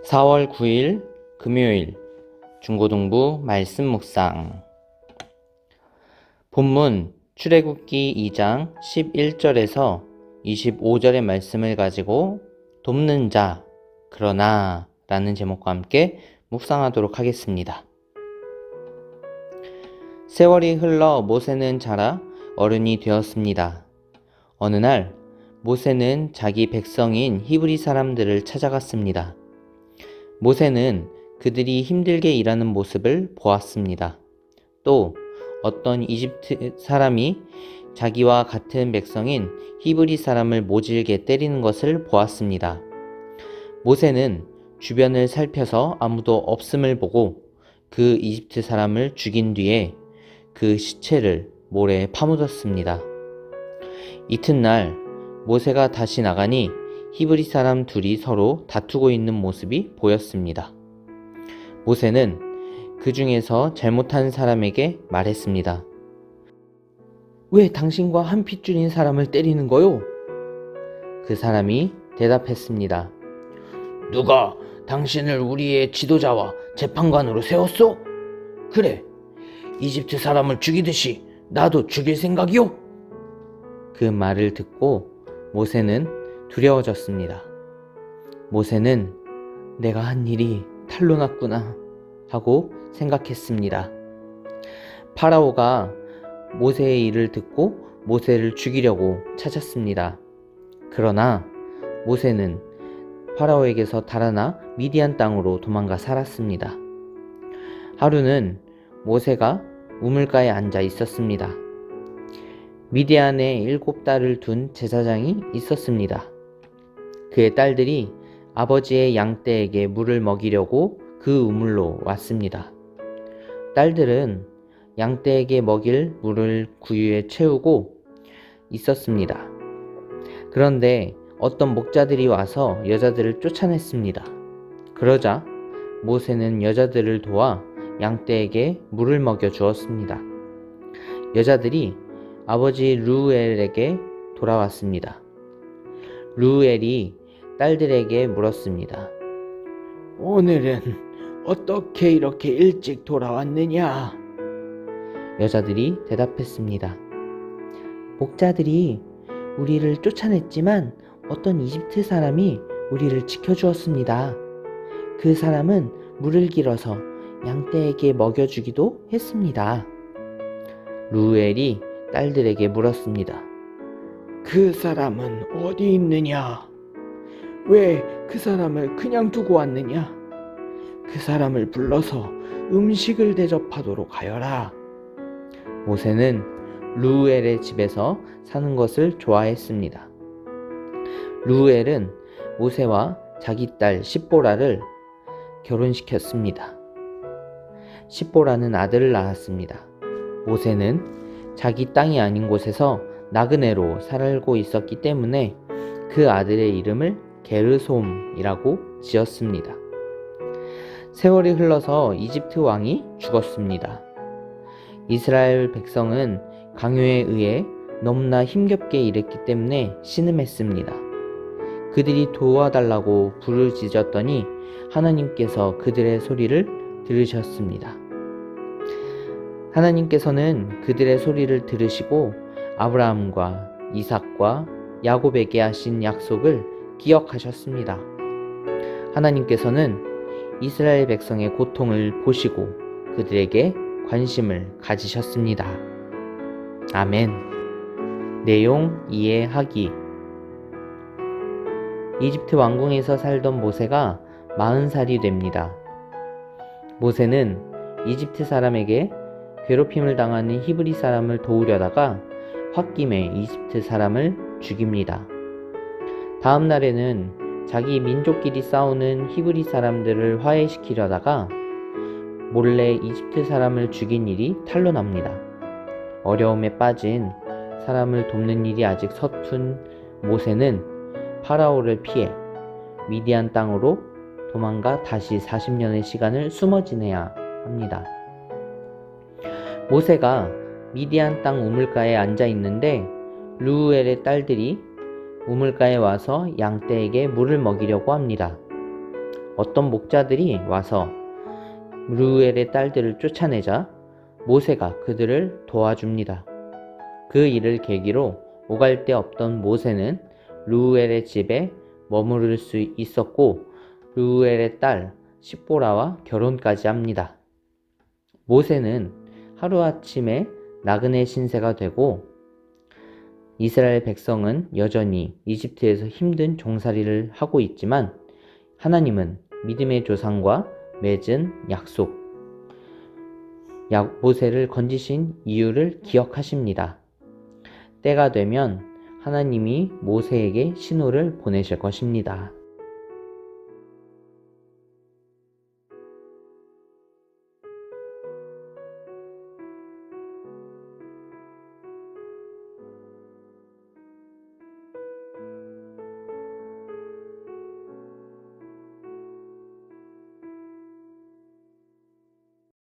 4월 9일 금요일 중고등부 말씀 묵상. 본문 출애굽기 2장 11절에서 25절의 말씀을 가지고 돕는 자, 그러나 라는 제목과 함께 묵상하도록 하겠습니다. 세월이 흘러 모세는 자라 어른이 되었습니다. 어느 날 모세는 자기 백성인 히브리 사람들을 찾아갔습니다. 모세는 그들이 힘들게 일하는 모습을 보았습니다. 또 어떤 이집트 사람이 자기와 같은 백성인 히브리 사람을 모질게 때리는 것을 보았습니다. 모세는 주변을 살펴서 아무도 없음을 보고 그 이집트 사람을 죽인 뒤에 그 시체를 모래에 파묻었습니다. 이튿날 모세가 다시 나가니 히브리 사람 둘이 서로 다투고 있는 모습이 보였습니다. 모세는 그 중에서 잘못한 사람에게 말했습니다. 왜 당신과 한 핏줄인 사람을 때리는 거요? 그 사람이 대답했습니다. 누가 당신을 우리의 지도자와 재판관으로 세웠소? 그래, 이집트 사람을 죽이듯이 나도 죽일 생각이요? 그 말을 듣고 모세는 두려워졌습니다. 모세는 내가 한 일이 탈로 났구나 하고 생각했습니다. 파라오가 모세의 일을 듣고 모세를 죽이려고 찾았습니다. 그러나 모세는 파라오에게서 달아나 미디안 땅으로 도망가 살았습니다. 하루는 모세가 우물가에 앉아 있었습니다. 미디안에 7딸을 둔 제사장이 있었습니다. 그의 딸들이 아버지의 양떼에게 물을 먹이려고 그 우물로 왔습니다. 딸들은 양떼에게 먹일 물을 구유에 채우고 있었습니다. 그런데 어떤 목자들이 와서 여자들을 쫓아냈습니다. 그러자 모세는 여자들을 도와 양떼에게 물을 먹여 주었습니다. 여자들이 아버지 르우엘에게 돌아왔습니다. 르우엘이 딸들에게 물었습니다. 오늘은 어떻게 이렇게 일찍 돌아왔느냐? 여자들이 대답했습니다. 목자들이 우리를 쫓아냈지만 어떤 이집트 사람이 우리를 지켜주었습니다. 그 사람은 물을 길어서 양떼에게 먹여주기도 했습니다. 르우엘이 딸들에게 물었습니다. 그 사람은 어디 있느냐? 왜 그 사람을 그냥 두고 왔느냐? 그 사람을 불러서 음식을 대접하도록 하여라. 모세는 르우엘의 집에서 사는 것을 좋아했습니다. 르우엘은 모세와 자기 딸 십보라를 결혼시켰습니다. 십보라는 아들을 낳았습니다. 모세는 자기 땅이 아닌 곳에서 나그네로 살고 있었기 때문에 그 아들의 이름을 게르솜이라고 지었습니다. 세월이 흘러서 이집트 왕이 죽었습니다. 이스라엘 백성은 강요에 의해 너무나 힘겹게 일했기 때문에 신음했습니다. 그들이 도와달라고 부르짖었더니 하나님께서 그들의 소리를 들으셨습니다. 하나님께서는 그들의 소리를 들으시고 아브라함과 이삭과 야곱에게 하신 약속을 기억하셨습니다. 하나님께서는 이스라엘 백성의 고통을 보시고 그들에게 관심을 가지셨습니다. 아멘. 내용 이해하기. 이집트 왕궁에서 살던 모세가 40살이 됩니다. 모세는 이집트 사람에게 괴롭힘을 당하는 히브리 사람을 도우려다가 홧김에 이집트 사람을 죽입니다. 다음 날에는 자기 민족끼리 싸우는 히브리 사람들을 화해시키려다가 몰래 이집트 사람을 죽인 일이 탄로 납니다. 어려움에 빠진 사람을 돕는 일이 아직 서툰 모세는 파라오를 피해 미디안 땅으로 도망가 다시 40년의 시간을 숨어 지내야 합니다. 모세가 미디안 땅 우물가에 앉아 있는데 르우엘의 딸들이 우물가에 와서 양떼에게 물을 먹이려고 합니다. 어떤 목자들이 와서 르우엘의 딸들을 쫓아내자 모세가 그들을 도와줍니다. 그 일을 계기로 오갈 데 없던 모세는 르우엘의 집에 머무를 수 있었고 르우엘의 딸 십보라와 결혼까지 합니다. 모세는 하루아침에 나그네 신세가 되고 이스라엘 백성은 여전히 이집트에서 힘든 종살이를 하고 있지만 하나님은 믿음의 조상과 맺은 약속, 모세를 건지신 이유를 기억하십니다. 때가 되면 하나님이 모세에게 신호를 보내실 것입니다.